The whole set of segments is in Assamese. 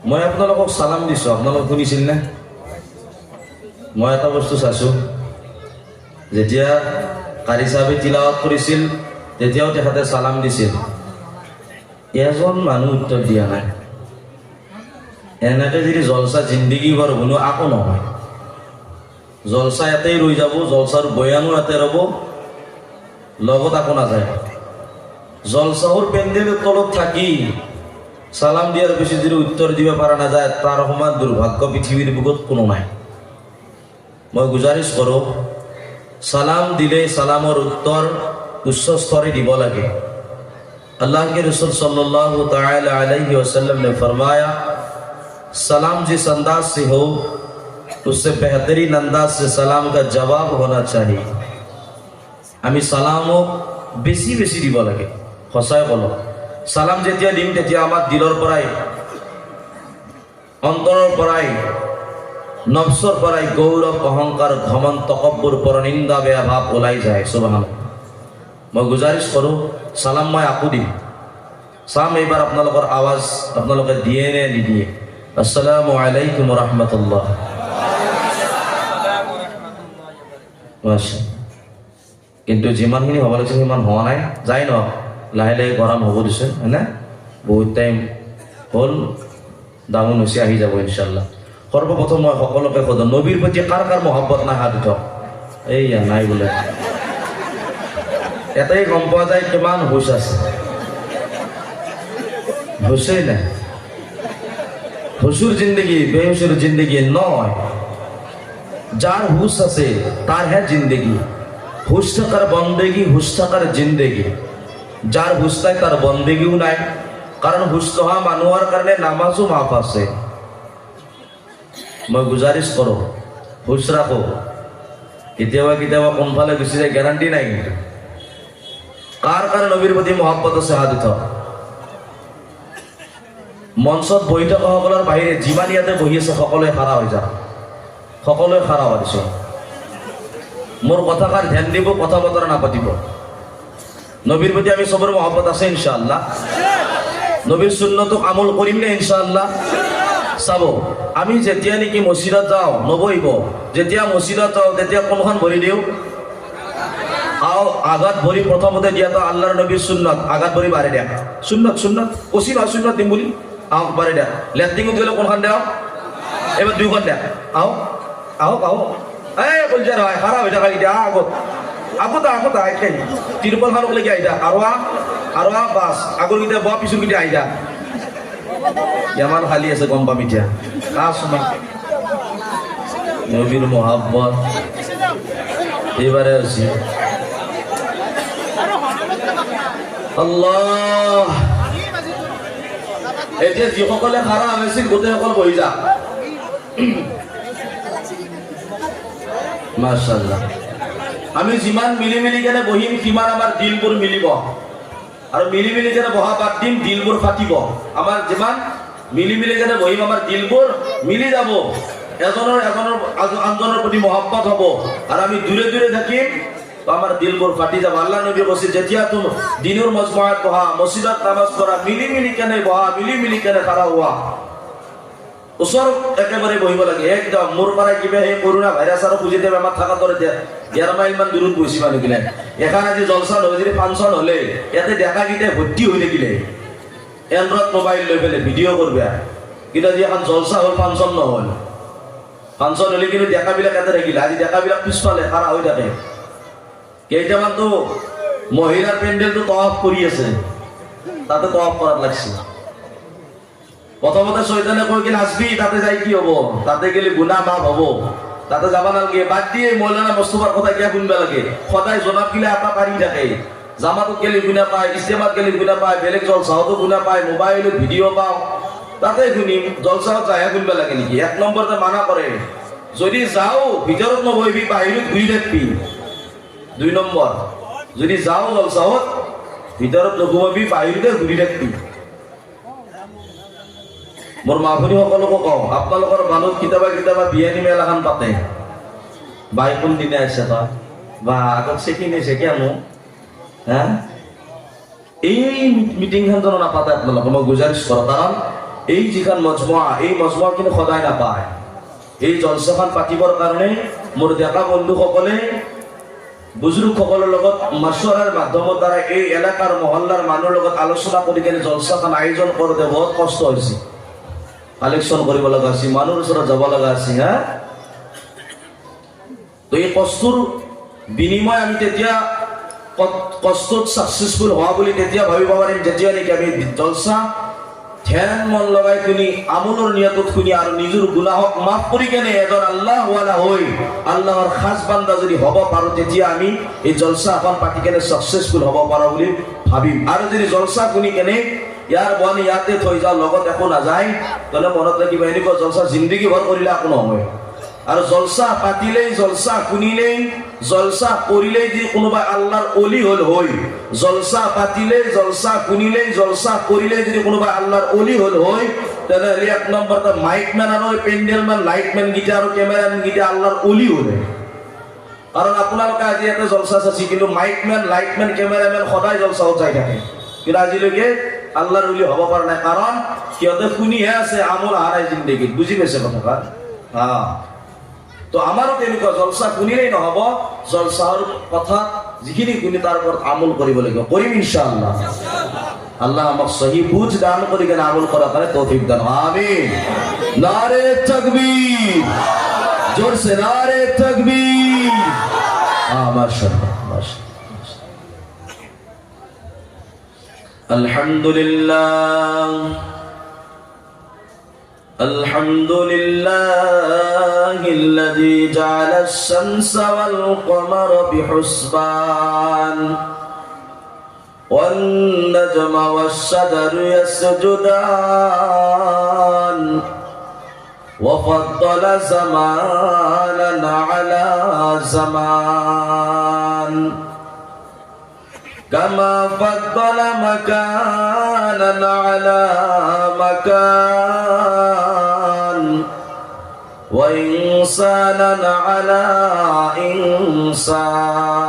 মই আপোনালোকক সালাম দিছোঁ, আপোনালোক শুনিছিল নে? মই এটা বস্তু চাইছোঁ, যেতিয়া কাৰি চাহাবে তিলাৱাত কৰিছিল তেতিয়াও তেখেতে সালাম দিছিল, এজন মানুহ উত্তৰ দিয়া নাই। এনেকৈ যদি জলসা জিন্দগী ভৰ শুনো আকৌ নহয়, জলসা ইয়াতেই ৰৈ যাব, জলসাৰ বয়ানো ইয়াতে ৰ'ব, লগত আকৌ নাযায়। জলসাহৰ পেণ্ডেলৰ তলত থাকি সালাম দিয়াৰ পিছত যদি উত্তৰ দিব পৰা নাযায়, তাৰ সমান দুৰ্ভাগ্য পৃথিৱীৰ বুকত কোনো নাই। মই গুজাৰিছ কৰোঁ, সালাম দিলে সালামৰ উত্তৰ উচ্চ স্তৰে দিব লাগে। अल्लाह के रसूल सल्लल्लाहु ताला अलैहि वसल्लम ने फरमाया, सलाम जिस अंदाज से हो उससे बेहतरीन अंदाज से सलाम का जवाब होना चाहिए। आमी सालामो बेसी बेसी দিব লাগে। সঁচাই বলো, সালাম যেতিয়া দিম তেতিয়া আমাৰ দিলৰ পৰাই, অন্তৰৰ পৰাই, নফসৰ পৰাই গৌৰৱ, অহংকাৰ, ঘমন, তকব্বুৰ, পৰনিন্দা, বেয়া ভাৱ ওলাই যায়। সুবহানাল্লাহ। মই গুজাৰিছ কৰোঁ, সালাম মই আকৌ দিম। চাম এইবাৰ আপোনালোকৰ আৱাজ আপোনালোকে দিয়ে নে নিদিয়ে। আসসালামু আলাইকুম ৰাহমাতুল্লাহ। কিন্তু যিমানখিনি হ'ব লাগিছিল সিমান হোৱা নাই, যাই ন লাহে লাহে গৰম হ'ব দিছে, হয়নে? বহুত টাইম হ'ল, ডাউন হৈছে, আহি যাব ইনশাল্লাহ। সৰ্বপ্ৰথম মই সকলোকে সোধো, নবীৰ প্ৰতি কাৰ কাৰ মহব্বত নাই? হাত উঠাওক। এইয়া নাই বোলে। এটাই গম পোৱা যায় কিমান হুঁচ আছে। হুঁচেই নাই। হুঁচুৰ জিন্দগী বেহুচুৰ জিন্দগী নয়, যার হুঁশ আছে তার হ্যাঁ জিন্দগি। হুঁশ থাকার বন্দেগি, হুঁশ থাকার জিন্দগি। যার হুঁশ নাই তার বন্দেগিও নাই, কারণ হুঁশ নহা মানুহৰ কাৰণে নামাজো মাফ আছে। মই গুজাৰিছ কৰোঁ, হুঁশ ৰাখো। কেতিয়াবা কেতিয়াবা কোনফালে গুচি যায় গ্যাৰাণ্টি নাই। কিন্তু কাৰ কাৰ নবীৰ প্ৰতি মহব্বত আছে? হাত উঠাওক। মঞ্চত বহি থকা সকলৰ বাহিৰে যিমান ইয়াতে বহি আছে সকলোৱে খাৰা হৈ যাওক। সকলোৱে খাৰা হৈ দিছোঁ। মোৰ কথাষাৰ ধ্যান দিব, কথা বতৰা নাপাতিব। নবীৰ প্ৰতি আমি চবৰে মহব্বত আছে ইনশাআল্লাহ। নবীৰ সুন্নতক আমল কৰিম নে ইনশাআল্লাহ? চাব, আমি যেতিয়া নেকি মছজিদত যাওঁ নবহিব, যেতিয়া মছজিদত যাওঁ তেতিয়া কোনখন ভৰি দিওঁ? আঘাত ভৰি প্ৰথমতে দিয়াটো আল্লাহৰ নবীৰ সুন্নত। আঘাত ভৰি বাঢ়ি দিয়া সুন্নত, সুন্নত কচি নহয় সুন্নত দিম বুলি। আহক বাঢ়ি দিয়া। লেফ্টিঙত গ'লে কোনখন দিয়ক? এবাৰ দুইখন দিয়া। আহক আহক আহক। এই কলজাৰ হয় খাৰা হৈ থকা এতিয়া আগত আগত আগত আহি তিৰুপলখনক লৈকে আহি যা। আৰু আৰু বাছ আগৰকেইটা বোৱা পিছৰকেইটা আহি যা। কিমান খালী আছে গম পাম এতিয়া। নবীৰ মহাব্বত এইবাৰে হৈছে। আল্লাহ, এতিয়া যিসকলে খাৰা হৈছিল গোটেইসকল বহি যা। মাশাআল্লাহ। আমি যিমান মিলি মিলি কেনে বহিম সিমান আমাৰ দিলবোৰ মিলিব, আৰু মিলি মিলি কেনে বহা বাদ দিম দিলবোৰ ফাটিব। আমাৰ যিমান মিলি মিলি কেনে বহিম আমাৰ দিলবোৰ মিলি যাব, এজনৰ আনজনৰ প্ৰতি মহব্বত হ'ব, আৰু আমি দূৰে দূৰে থাকিম আমাৰ দিলবোৰ ফাটি যাব। আল্লাহ নবী কৈছে, যেতিয়া তুমি দিনৰ মজমুআত বহা, মছজিদত নামাজ পঢ়া, মিলি মিলি কেনে বহা, মিলি মিলি কেনে খাৰা হোৱা। ওচৰত একেবাৰে বহিব লাগে একদম। মোৰ পৰা কিবা সেই কৰোণা ভাইৰাছ আৰু পজিটিভ আমাৰ থকাৰ দৰে 11 মাইল মান দূৰত বহিছে মানুহগিলা। এখন আজি জলসা নহয় যদি ফাংচন হ'লে ইয়াতে ডেকাকেইটাই ভৰ্তি হৈ থাকিলে এণ্ড্ৰইড মোবাইল লৈ পেলাই ভিডিঅ' কৰবা। কিন্তু আজি এখন জলসা হ'ল, ফাংচন নহ'ল। ফাংচন হ'লে কিন্তু ডেকাবিলাক ইয়াতে থাকিলে, আজি ডেকাবিলাক পিছফালে খাৰা হৈ থাকে। কেইটামানতো মহিলাৰ পেণ্ডেলটো তৱাফ কৰি আছে, তাতে তৱাফ কৰাত লাগছে। প্ৰথমতে চৈতানে কৈ কি নাচবি, তাতে যাই কি হ'ব? তাতে গেলে গুনাহ মাফ হ'ব, তাতে যাব নালাগে। বাদ দিয়ে মৌলানা মুস্তাফাৰ কথা কিয় শুনবা লাগে? সদায় জনাব গিলা এটা পাৰি থাকে। জামাতত গেলে গুনাহ পায়, ইস্তেমাত গেলে গুনাহ পায়, বেলেগ জলসাহতো গুনাহ পায়, মোবাইলত ভিডিঅ' পাওঁ, তাতে শুনিম। জলসাহত যায়হে শুনবা লাগে নেকি? এক নম্বৰতে মানা কৰে, যদি যাওঁ ভিতৰত নবহিবি, বাহিৰত ঘূৰি থাকিবি। 2 নম্বৰ, যদি যাওঁ জলসাহত ভিতৰত নঘুমাবি, বাহিৰতে ঘূৰি থাকিবি। মোৰ মাভনী সকলকো কওঁ, আপোনালোকৰ মানুহ কেতিয়াবা কেতিয়াবা বিয়ানী মেলাখন পাতে, বাই কোন দিনে আছে তই বা আগত চেকি নিছে কিয়নো হা? এই মিটিংখন জানো নাপাতে আপোনালোকে? মই গুজাৰিছ কৰোঁ, কাৰণ এই যিখন মজমুআ এই মজমুআ কিন্তু সদায় নাপায় এই জলসাখন পাতিবৰ কাৰণে মোৰ ডেকা বন্ধুসকলে বুজুৰ্গসকলৰ লগত মাছৱাৰাৰ মাধ্যমৰ দ্বাৰা এই এলেকাৰ মহল্লাৰ মানুহৰ লগত আলোচনা কৰি কেনে জলসাখন আয়োজন কৰোঁতে বহুত কষ্ট হৈছে কালেকশ্যন কৰিব লগা হৈছে মানুহৰ ওচৰত যাব লগা আছে হা তো এই কষ্টৰ বিনিময় আমি তেতিয়া কষ্টত সাকসেসফুল হওয়া বলে তেতিয়া ভাবিব পাৰিম যেতিয়া নেকি আমি জলসা ধ্যান মন লগাই শুনি আমলৰ নিয়তত শুনি আৰু নিজৰ গুনাহক মাফ কৰি কেনে এজন আল্লাহ ওয়ালা হৈ আল্লাহৰ খাস বান্দা যদি হ'ব পাৰো তেতিয়া আমি এই জলসা এখন পাতি কেনে সাকসেসফুল হ'ব পাৰো বুলি ভাবিম আৰু যদি জলসা শুনি কেনে ইয়াৰ বনি ইয়াতে থৈ যাও লগত একো নাযায় তেনে মনত লাগিব এনেকুৱা জলসা জিন্দগী ভৰ কৰিলে একো নহয় আৰু জলসা পাতিলেই জলসা শুনিলেই জলসা কৰিলেই যদি কোনোবা আল্লাহৰ অলি হল হৈ জলসা পাতিলেই জলসা শুনিলেই জলসা কৰিলেই যদি কোনোবা আল্লাহৰ অলি হল হৈ তেনেহ'লে এক নম্বৰ মাইকমেন আৰু পেণ্ডেলমেন লাইটমেন গীতা আৰু কেমেৰামেন গীতা আল্লাহৰ অলি হলে কাৰণ আপোনালোকে আজি ইয়াতে জলসা চাইছে কিন্তু মাইকমেন লাইটমেন কেমেৰামেন সদায় জলসাত যাই থাকে কিন্তু আজিলৈকে আল্লাহৰ অলি হ'ব পৰা নাই কাৰণ সিহঁতে শুনিহে আছে আমল অহা নাই জিন্দগীত বুজি পাইছে কথাষাৰ তো আমাৰো তেনেকুৱা জলসা শুনিলেই নহব জলসাৰ কথা যিখিনি শুনি তাৰ ওপৰত আমল কৰিব লাগিব কৰিম ইনশাআল্লাহ আল্লাহ আমাক সহি বুঝ দান কৰি কেনে আমল কৰাৰ কাৰণে তৌফিক দান আমিন নারে তাকবীর জোরসে নারে তাকবীর মাশাআল্লাহ আলহামদুলিল্লাহ الحمد لله الذي جعل الشمس والقمر بحسبان والنجم والشجر يسجدان وفضل زمانا على زمان كما فضل مكانا على مكان وإنسانا على إنسان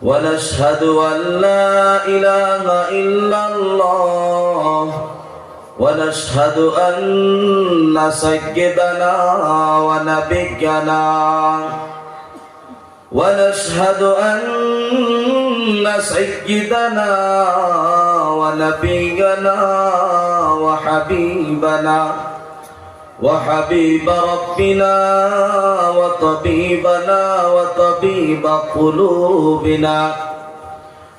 ونشهد أن لا إله إلا الله ونشهد أن سيدنا ونبينا ونشهد أن سيدنا ونبينا وحبيبنا وحبيب ربنا وطبيبنا وطبيب قلوبنا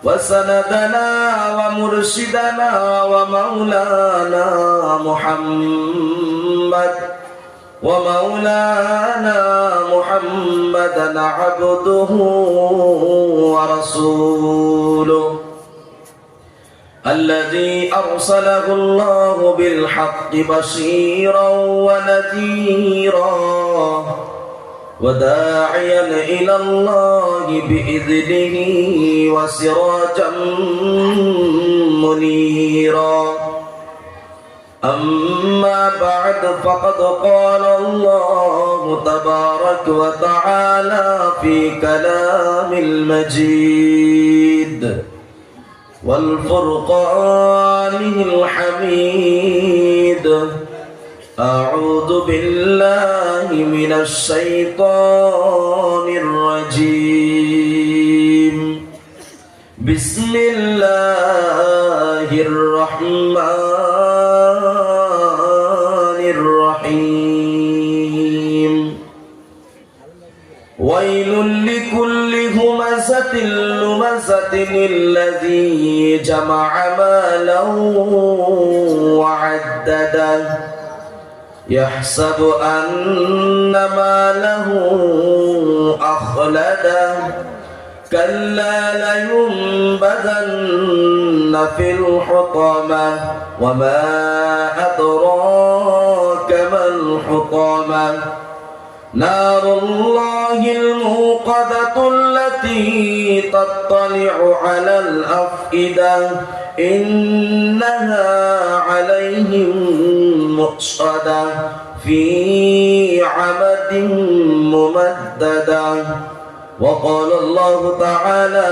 وسندنا ومرشدنا ومولانا محمد ومولانا محمدا عبده ورسوله الذي أرسله الله بالحق بشيرا ونذيرا وداعيا إلى الله بإذنه وسراجا منيرا أما بعد فقد قال الله تبارك وتعالى في كلام المجيد والفرقان الحميد أعوذ بالله من الشيطان الرجيم بسم الله الرحمن الرحيم ويل لكل همزة لمزة الذي جمع مالا وعدده يحسب أن ماله أخلده كلا لينبذن في الحطمة وما أدراك ما الحطمة نار الله الموقدة التي تطلع على الأفئدة إنها عليهم مؤصدة في عمد ممددة وقال الله تعالى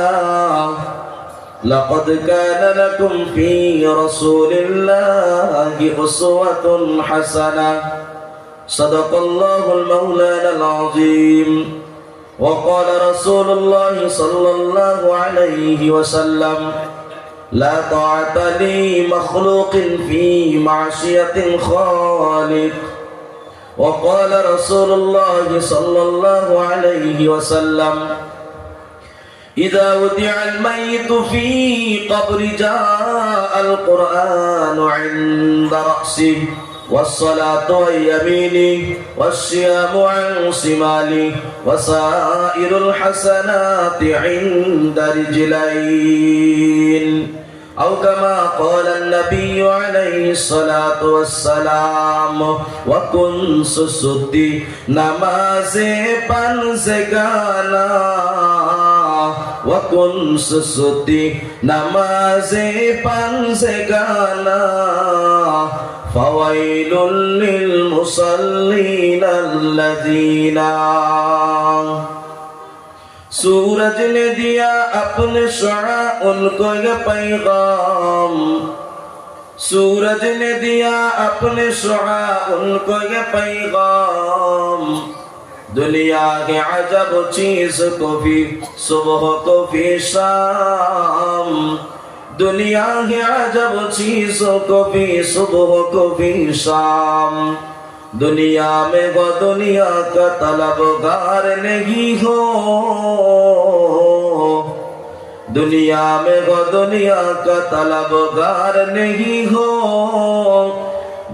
لقد كان لكم في رسول الله أسوة حسنة صدق الله المولانا العظيم وقال رسول الله صلى الله عليه وسلم لا طاعة لمخلوق في معصية خالق وقال رسول الله صلى الله عليه وسلم إذا وضع الميت في قبر جاء القرآن عند رأسه والصلاة عن يمينه والصيام عن شماله وسائر الحسنات عند رجلين أو كما قال النبي عليه الصلاة والسلام وكن سسدي نمازে পানসেগানা وكن سسدي نمازে পানসেগানা فويل للمصلين الذين सूरज ने दिया अपने शुआ उनको ये पैगाम सूरज ने दिया अपने शुआ उनको ये पैगाम दुनिया के अजब चीज को भी सुबह को भी शाम दुनिया के अजब चीजों को भी सुबह को भी शाम दुनिया में वो दुनिया का तलबगार नहीं हो दुनिया में वो दुनिया का तलबगार नहीं हो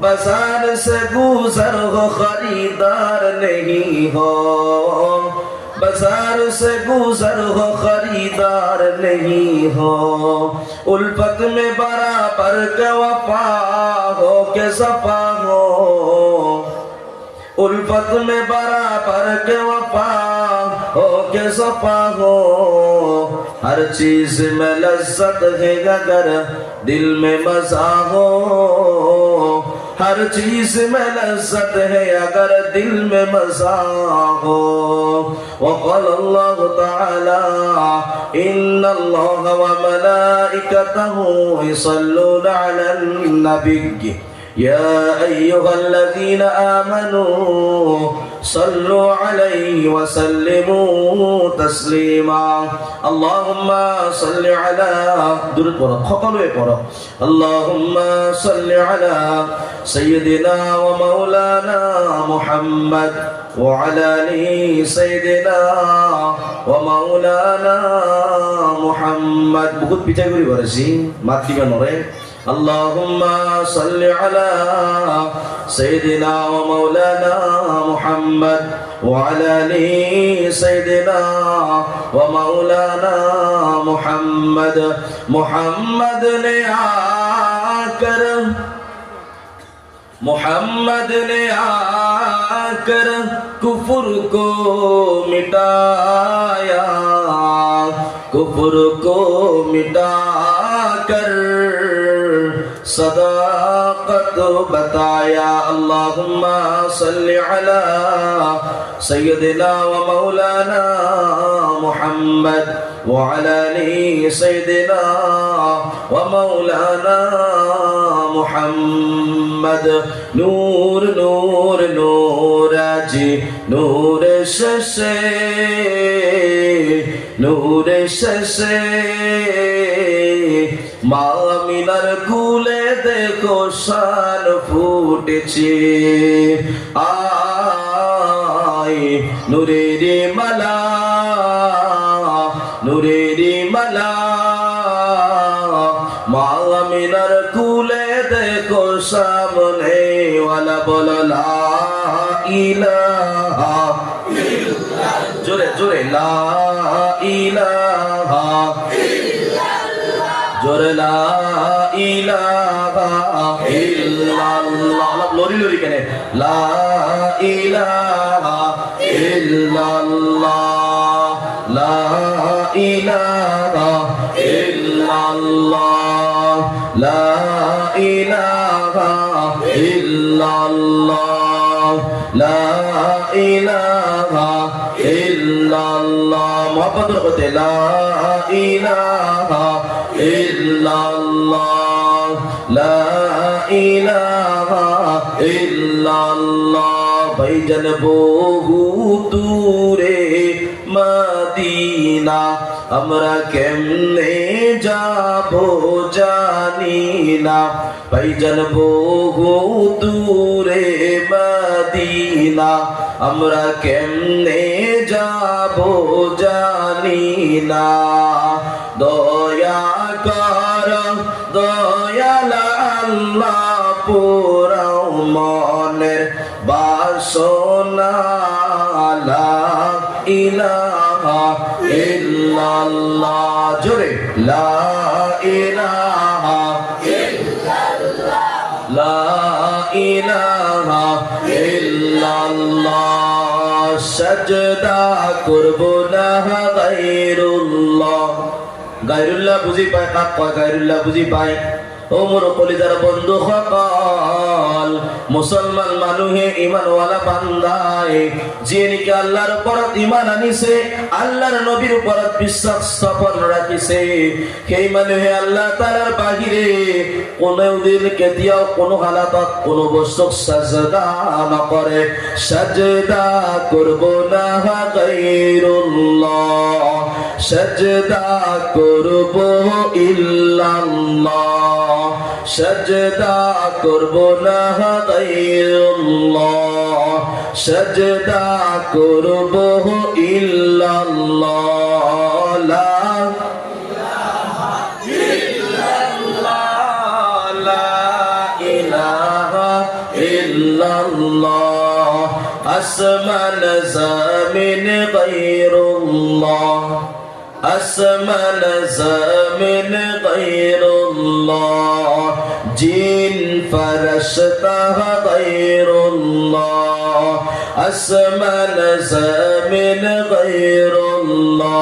बाजार से गुजर हो खरीदार नहीं हो बाजार से गुजर हो खरीदार नहीं हो उल्फत में बराबर के वफा हो के सफा हो उल्फत में बराबर के वफा हो के सफा हो हर चीज में लज्जत है अगर दिल में मजा हो हर चीज में लज्जत है अगर दिल में मजा हो وقال الله تعالى إن الله وملائكته يصلون على النبي يا أيها الذين آمنوا صلوا عليه وسلموا تسليما اللهم صل على اللهم صل على سيدنا ومولانا محمد وعلى آل سيدنا ومولانا محمد বহুত পিছাই করে বলেছি মাত দিবেন ওরে اللهم صل على سيدنا ومولانا محمد وعلى آل سيدنا ومولانا محمد محمد نے آकर मोहम्मद ने आकर कुफर को मिटाया कुफर को मिटाकर सदाकत बताया अल्लाहुम्मा सल्लि अला सय्यदिना व मौलाना मुहम्मद व अला आलि सय्यदिना व मौलाना मुहम्मद नूर नूर नूर जी नूर शशे नूर शशे मामिनार कुले देखो शान फूटेছে आय नूरेरी मला नूरेरी मला मामिनार कुले देखो सामने वाला बोलो ला इलाहा जोरे जोरे ला इलाहा जोरे ला इलाहा इल्लल्लाह लोरी लोरी कने ला इलाहा इल्लल्लाह ला इलाहा इल्लल्लाह ला इलाहा इल्लल्लाह ला इलाहा इल्लल्लाह मोहब्बत रखते ला इलाहा ইল্লাল্লাহ লা ইলাহা ইল্লাল্লাহ ভাইজান বহু দূরে মদিনা আমরা কেমনে যাব জানি না ভাইজান বহু দূরে মদিনা আমরা কেমনে যাব জানি না দয়া কর দয়াল আল্লাহ পুরাও মনের বাসনা লা ইলাহা ইল্লাল্লাহ জোরে লা ইলাহা ইল্লাল্লাহ লা ইলাহা ইল্লাল্লাহ সাজদা করব না গায়রুল্লাহ গায়রুল্লাহ বুঝি পায় কাক কয় গায়রুল্লাহ বুঝি পায় ও মোর কলিজার বন্ধু সকল মুসলমান মানুহে ঈমানওয়ালা বান্দায় যে নাকি আল্লাহর উপরত ঈমান আনিছে আল্লাহর নবীর উপরত বিশ্বাস স্থাপন রাখিছে সেই মানুহে আল্লাহ তাআলার বাহিরে কোনেও দিন কেতিয়াও কোনো হালাতত কোনো বস্তুক সাজদা নকৰে সাজদা করব না গায়রুল্লাহ সাজদা করব ইল্লাল্লাহ সাজদা করব না গায়রুল্লাহ সাজদা করব ইল্লাল্লাহ লা ইলাহা ইল্লাল্লাহ লা ইলাহা ইল্লাল্লাহ আসমান জামিন গায়রুল্লাহ আসমান জামিন গায়রুল্লাহ জিন ফরশতা গায়রুল্লাহ আসমান জামিন গায়রুল্লাহ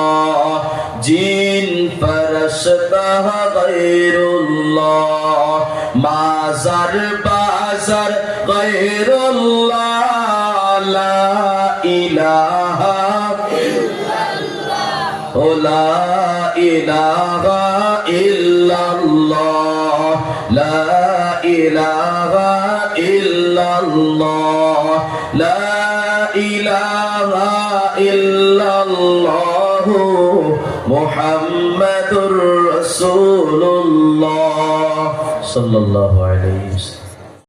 জিন ফরশতা গায়রুল্লাহ মাজার বাজার গায়রুল্লাহ লা ইলাহা লা ইলাহা ইল্লাল্লাহ লা ইলাহা ইল্লাল্লাহ লা ইলাহা ইল্লাল্লাহ মুহাম্মাদুর রাসূলুল্লাহ সাল্লাল্লাহু আলাইহি ওয়াসাল্লাম।